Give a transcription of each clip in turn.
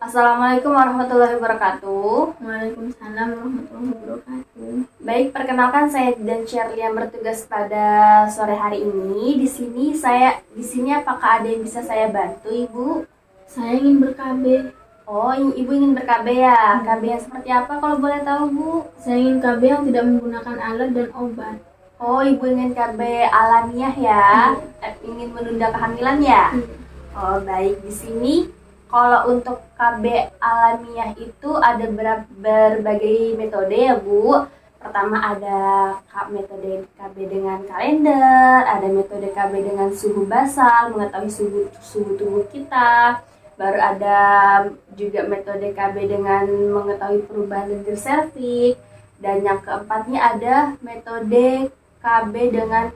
Assalamualaikum warahmatullahi wabarakatuh. Waalaikumsalam warahmatullahi wabarakatuh. Baik, perkenalkan saya dan Shirley yang bertugas pada sore hari ini. Di sini apakah ada yang bisa saya bantu, Ibu? Saya ingin ber-KB. Oh, Ibu ingin ber-KB ya? KB yang seperti apa kalau boleh tahu, Bu? Saya ingin KB yang tidak menggunakan alat dan obat. Oh, Ibu ingin KB alamiah ya? Ingin menunda kehamilan ya? Oh, baik. Di sini kalau untuk KB alamiah itu ada berbagai metode ya, Bu. Pertama ada metode KB dengan kalender, ada metode KB dengan suhu basal, mengetahui suhu tubuh kita. Baru ada juga metode KB dengan mengetahui perubahan lendir serviks. Dan yang keempatnya ada metode KB dengan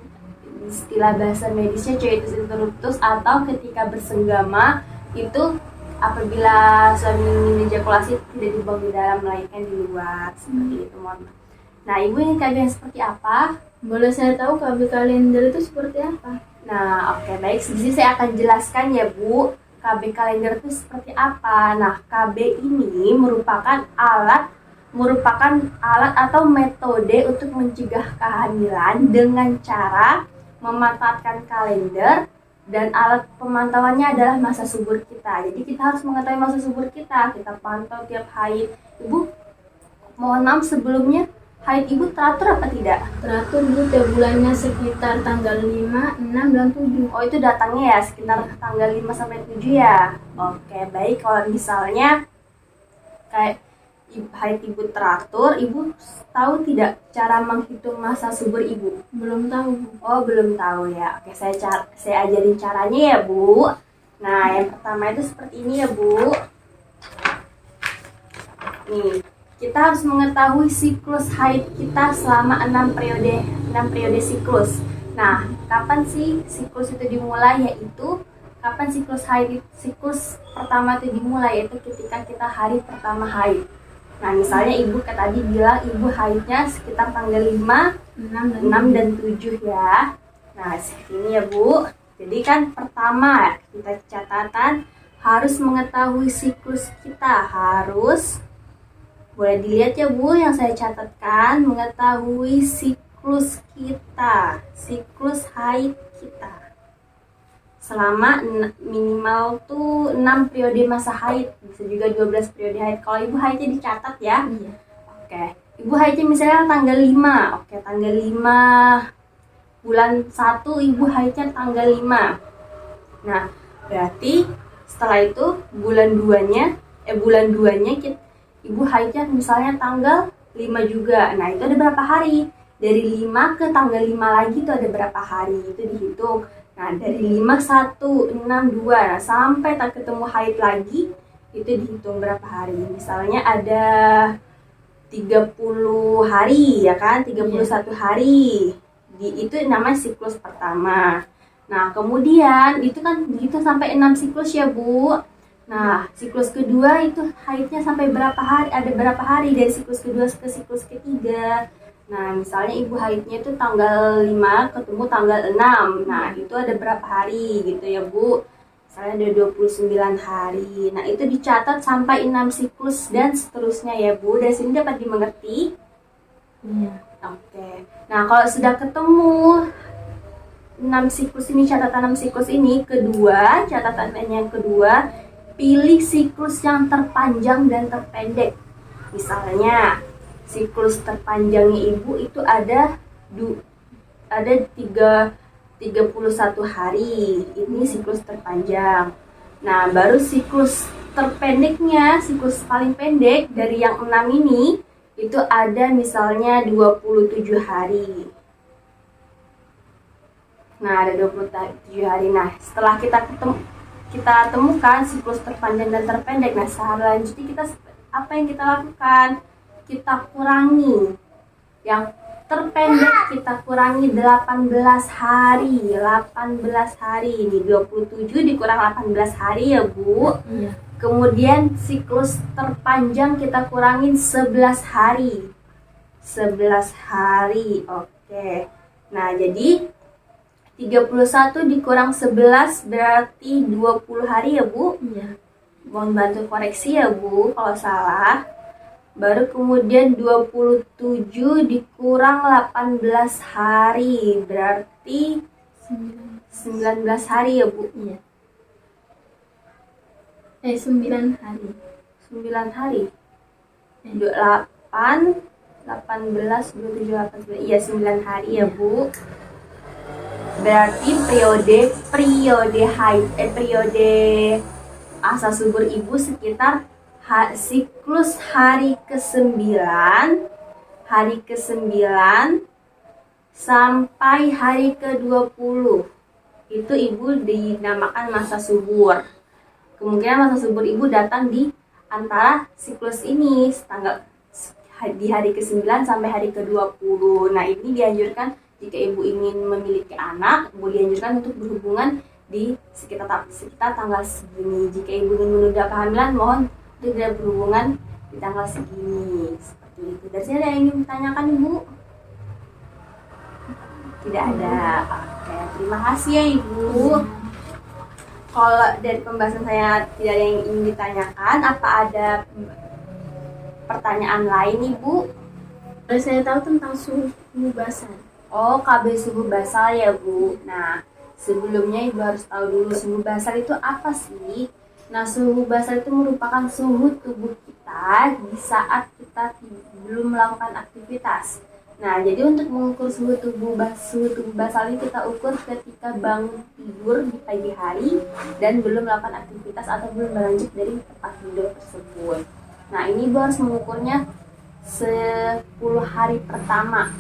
istilah bahasa medisnya coitus interruptus atau ketika bersenggama itu apabila suami ingin ejakulasi tidak dibuang di dalam melainkan di luar seperti itu, mohon maaf. Nah, Ibu ingin KB yang seperti apa? Boleh saya tahu KB kalender itu seperti apa? Nah, oke, baik. Di sini saya akan jelaskan ya, Bu. KB kalender itu seperti apa? Nah, KB ini merupakan alat atau metode untuk mencegah kehamilan dengan cara memanfaatkan kalender, dan alat pemantauannya adalah masa subur kita. Jadi kita harus mengetahui masa subur kita pantau tiap haid. Ibu, mohon maaf sebelumnya, haid Ibu teratur apa tidak? Teratur, Bu, tiap bulannya sekitar tanggal 5, 6, dan 7. Oh, itu datangnya ya sekitar tanggal 5 sampai 7 ya? Oke, baik. Kalau misalnya kayak haid Ibu teratur, Ibu tahu tidak cara menghitung masa subur Ibu? Belum tahu, Bu. Oh, belum tahu ya. Oke, saya ajarin caranya ya, Bu. Nah, yang pertama itu seperti ini ya, Bu. Nih, kita harus mengetahui siklus haid kita selama 6 periode siklus. Nah, kapan sih siklus itu dimulai? Kapan siklus pertama itu dimulai, yaitu ketika kita hari pertama haid. Nah, misalnya Ibu tadi bilang Ibu haidnya sekitar tanggal 5, 6 dan 7 ya. Nah, ini ya, Bu. Jadi kan pertama kita catatan harus mengetahui siklus kita. Boleh dilihat ya, Bu, yang saya catatkan, mengetahui siklus kita, siklus haid kita. Selama minimal tuh 6 periode masa haid, bisa juga 12 periode haid. Kalau Ibu haidnya dicatat ya. Iya. Oke. Ibu haidnya misalnya tanggal 5. Oke, tanggal 5 bulan 1 Ibu haidnya tanggal 5. Nah, berarti setelah itu bulan 2-nya Ibu haidnya misalnya tanggal 5 juga. Nah, itu ada berapa hari? Dari 5 ke tanggal 5 lagi itu ada berapa hari? Itu dihitung. Nah, dari 5, 1, 6, 2. Nah, sampai tak ketemu haid lagi, itu dihitung berapa hari. Misalnya ada 30 hari, ya kan? 31 hari. Itu namanya siklus pertama. Nah, kemudian itu kan begitu sampai 6 siklus ya, Bu. Nah, siklus kedua itu haidnya sampai berapa hari? Ada berapa hari dari siklus kedua ke siklus ketiga. Nah, misalnya Ibu haidnya itu tanggal 5 ketemu tanggal 6. Nah, itu ada berapa hari gitu ya, Bu? Misalnya ada 29 hari. Nah, itu dicatat sampai 6 siklus dan seterusnya ya, Bu. Dari sini dapat dimengerti? Iya. Oke. Nah, kalau sudah ketemu 6 siklus ini, catatan 6 siklus ini, catatannya yang kedua, pilih siklus yang terpanjang dan terpendek. Misalnya, siklus terpanjangnya Ibu itu ada 31 hari. Ini siklus terpanjang. Nah, baru siklus terpendeknya, siklus paling pendek dari yang 6 ini itu ada misalnya 27 hari. Nah, ada 27 hari. Nah, setelah kita temukan siklus terpanjang dan terpendek. Nah, selanjutnya apa yang kita lakukan? Kita kurangi. Yang terpendek kita kurangi 18 hari. 18 hari. Ini 27 dikurang 18 hari ya, Bu. Iya. Kemudian siklus terpanjang kita kurangin 11 hari. 11 hari. Oke. Nah, jadi 31 dikurang 11 berarti 20 hari ya, Bu. Iya. Mohon bantu koreksi ya Bu kalau salah. Baru kemudian 27 dikurang 18 hari, berarti 19 hari ya Bu? Iya. 9 hari. 9 hari. 8, 18, 27, 18, iya 9 hari ya Bu. Berarti periode masa subur ibu sekitar siklus hari ke-9 sampai hari ke-20. Itu ibu dinamakan masa subur. Kemungkinan masa subur ibu datang di antara siklus ini, di hari ke-9 sampai hari ke-20. Nah, ini dianjurkan jika ibu ingin memiliki anak, ibu dianjurkan untuk berhubungan di sekitar tanggal segini. Jika ibu ingin menunda kehamilan, mohon untuk tidak berhubungan di tanggal segini. Seperti itu. Dari sini ada yang ingin ditanyakan Ibu? Tidak ada. Oke, terima kasih ya Ibu. Kalau dari pembahasan saya tidak ada yang ingin ditanyakan, apa ada pertanyaan lain Ibu? Saya tahu tentang suhu basal. Oh, KB suhu basal ya Bu. Nah, sebelumnya Ibu harus tahu dulu suhu basal itu apa sih? Nah, suhu basal itu merupakan suhu tubuh kita di saat kita belum melakukan aktivitas. Nah, jadi untuk mengukur suhu tubuh basal ini kita ukur ketika bangun tidur di pagi hari dan belum melakukan aktivitas atau belum beranjak dari tempat tidur tersebut. Nah, ini Ibu harus mengukurnya 10 hari pertama.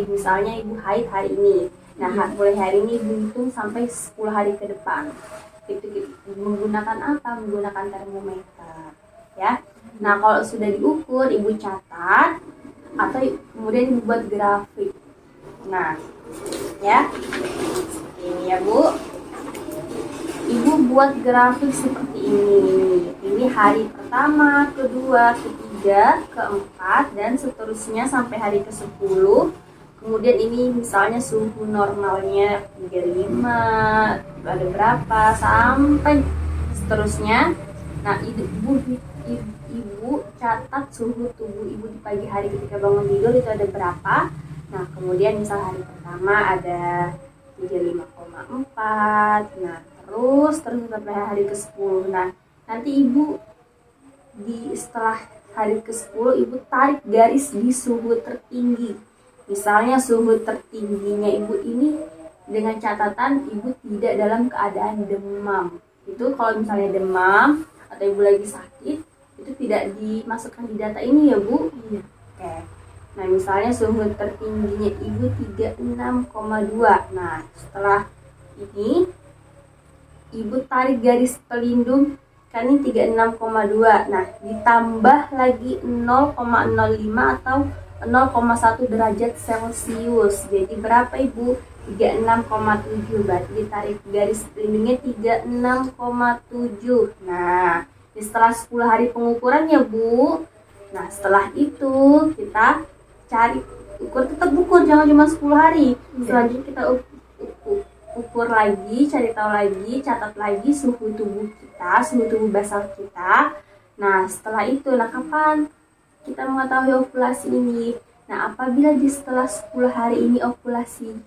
Misalnya Ibu haid hari ini. Nah, mulai hari ini Ibu hitung sampai 10 hari ke depan. Itu menggunakan apa? Menggunakan termometer, ya. Nah, kalau sudah diukur, Ibu catat atau kemudian Ibu buat grafik. Nah, ya. Ini ya, Bu. Ibu buat grafik seperti ini. Ini hari pertama, kedua, ketiga, keempat, dan seterusnya sampai hari ke-10. Kemudian ini misalnya suhu normalnya 35, ada berapa, sampai seterusnya. Nah, ibu catat suhu tubuh ibu di pagi hari ketika bangun tidur itu ada berapa. Nah, kemudian misal hari pertama ada 35,4. Nah, terus sampai hari ke-10. Nah, nanti ibu setelah hari ke-10 ibu tarik garis di suhu tertinggi. Misalnya suhu tertingginya ibu ini dengan catatan ibu tidak dalam keadaan demam. Itu kalau misalnya demam atau ibu lagi sakit, itu tidak dimasukkan di data ini ya Bu. Iya. Oke. Nah, misalnya suhu tertingginya ibu 36,2. Nah, setelah ini ibu tarik garis pelindung kan ini 36,2. Nah, ditambah lagi 0,05 atau 0,1 derajat Celcius. Jadi berapa Ibu? 36,7. Berarti ditarik garis pelindungnya 36,7. Nah, setelah 10 hari pengukuran ya Bu. Nah, setelah itu kita cari tetap ukur, jangan cuma 10 hari. Selanjutnya kita ukur lagi, cari tahu lagi, catat lagi suhu tubuh kita, suhu tubuh basal kita. Nah, setelah itu, kapan kita mengetahui ovulasi ini? Nah, apabila setelah 10 hari ini ovulasi,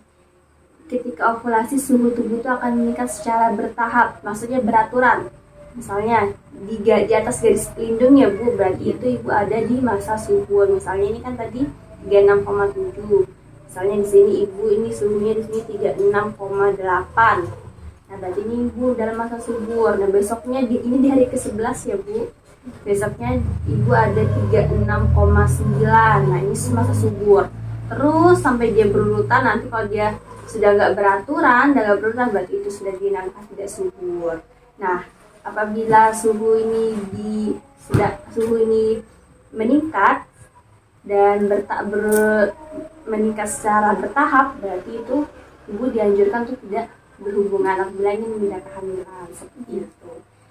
ketika ovulasi suhu tubuh itu akan meningkat secara bertahap, maksudnya beraturan. Misalnya di atas garis pelindung ya Bu, berarti itu Ibu ada di masa subur. Misalnya ini kan tadi 36,7. Misalnya di sini Ibu ini suhunya di sini 36,8. Nah, berarti ini Ibu dalam masa subur. Nah, besoknya ini di hari ke-11 ya Bu. Besoknya Ibu ada 36,9. Nah, ini masa subur. Terus sampai dia berurutan, nanti kalau dia sudah nggak beraturan berarti itu sudah dinamakan tidak subur. Nah, apabila suhu ini meningkat dan meningkat secara bertahap, berarti itu Ibu dianjurkan untuk tidak berhubungan apabila ingin menunda kehamilan seperti itu.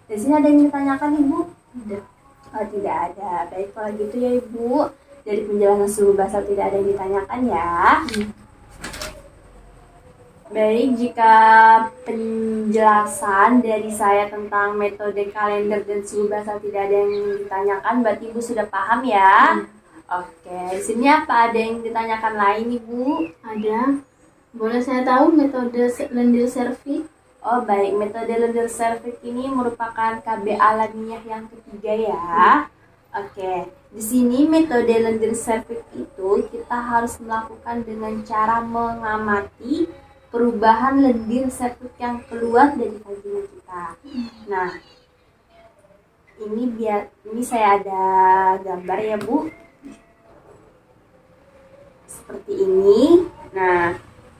Di sini ada yang ditanyakan Ibu? Tidak. Oh, tidak ada. Baik, kalau gitu ya Ibu, dari penjelasan suhu basal tidak ada yang ditanyakan ya. Baik, jika penjelasan dari saya tentang metode kalender dan suhu bahasa tidak ada yang ingin ditanyakan, berarti Ibu sudah paham ya? Oke, di sini apa ada yang ditanyakan lain Ibu? Ada. Boleh saya tahu metode lendir cervix? Oh baik, metode lendir cervix ini merupakan KB alamiah yang ketiga ya. Oke, di sini metode lendir cervix itu kita harus melakukan dengan cara mengamati perubahan lendir cervix yang keluar dari vagina kita. Nah, ini saya ada gambar ya Bu, seperti ini. Nah,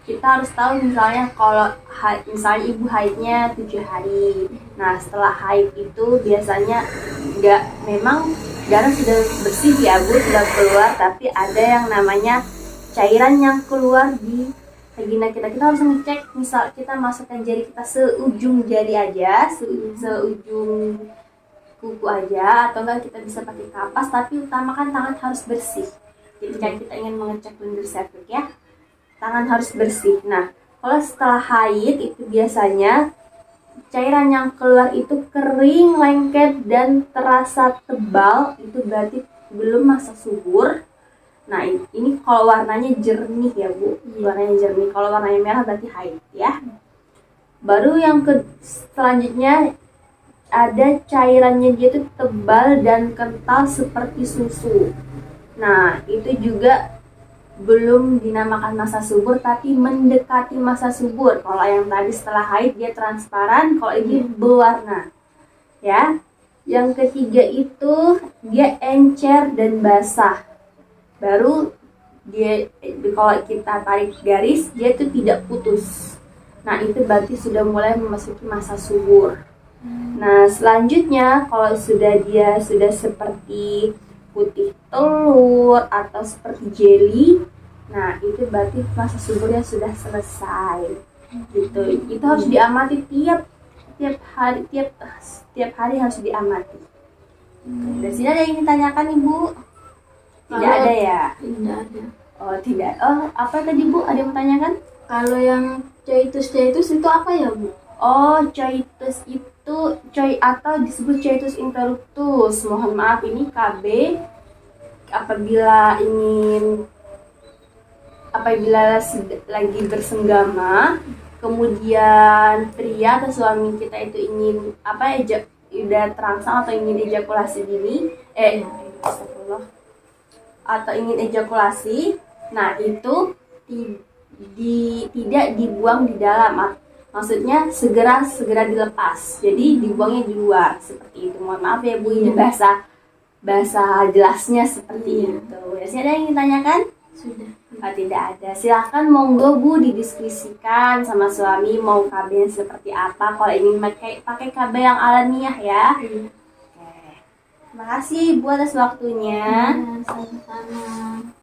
kita harus tahu misalnya kalau misalnya ibu haidnya 7 hari. Nah, setelah haid itu biasanya memang darah sudah bersih ya Bu, sudah keluar, tapi ada yang namanya cairan yang keluar di vagina kita. Kita harus ngecek, misal kita masukkan jari kita seujung jari aja, seujung kuku aja, atau enggak kita bisa pakai kapas, tapi utamakan tangan harus bersih. Ketika kita ingin mengecek lendir cervix ya, tangan harus bersih. Nah, kalau setelah haid itu biasanya cairan yang keluar itu kering, lengket, dan terasa tebal, itu berarti belum masa subur. Nah, ini kalau warnanya jernih ya Bu, warnanya jernih. Kalau warnanya merah berarti haid ya. Baru yang selanjutnya ada cairannya, dia itu tebal dan kental seperti susu. Nah, itu juga belum dinamakan masa subur, tapi mendekati masa subur. Kalau yang tadi setelah haid dia transparan, kalau ini berwarna ya. Yang ketiga itu dia encer dan basah. Baru dia, kalau kita tarik garis, dia itu tidak putus. Nah, itu berarti sudah mulai memasuki masa subur. Nah, selanjutnya kalau dia sudah seperti putih telur atau seperti jelly, nah itu berarti masa suburnya sudah selesai. Gitu. Itu harus diamati tiap hari harus diamati. Dari sini ada yang ditanyakan Ibu? Tidak ada ya? Tidak ada. Oh tidak. Oh apa tadi Bu? Ada yang bertanyakan? Kalau yang coitus itu apa ya Bu? Oh, coitus itu atau disebut coitus interruptus. Mohon maaf, ini KB apabila lagi bersenggama, kemudian pria atau suami kita itu ingin udah terangsang atau ingin ejakulasi dini, atau ingin ejakulasi, nah itu tidak dibuang di dalam, maksudnya segera dilepas, jadi dibuangnya di luar seperti itu. Mohon maaf ya Bu, ini bahasa jelasnya seperti itu. Ya, ada yang ditanyakan? Sudah. Tidak ada. Silahkan monggo Bu didiskusikan sama suami mau KB seperti apa. Kalau ingin pakai KB yang alamiah ya. Oke. Terima kasih Bu atas waktunya. Sama-sama.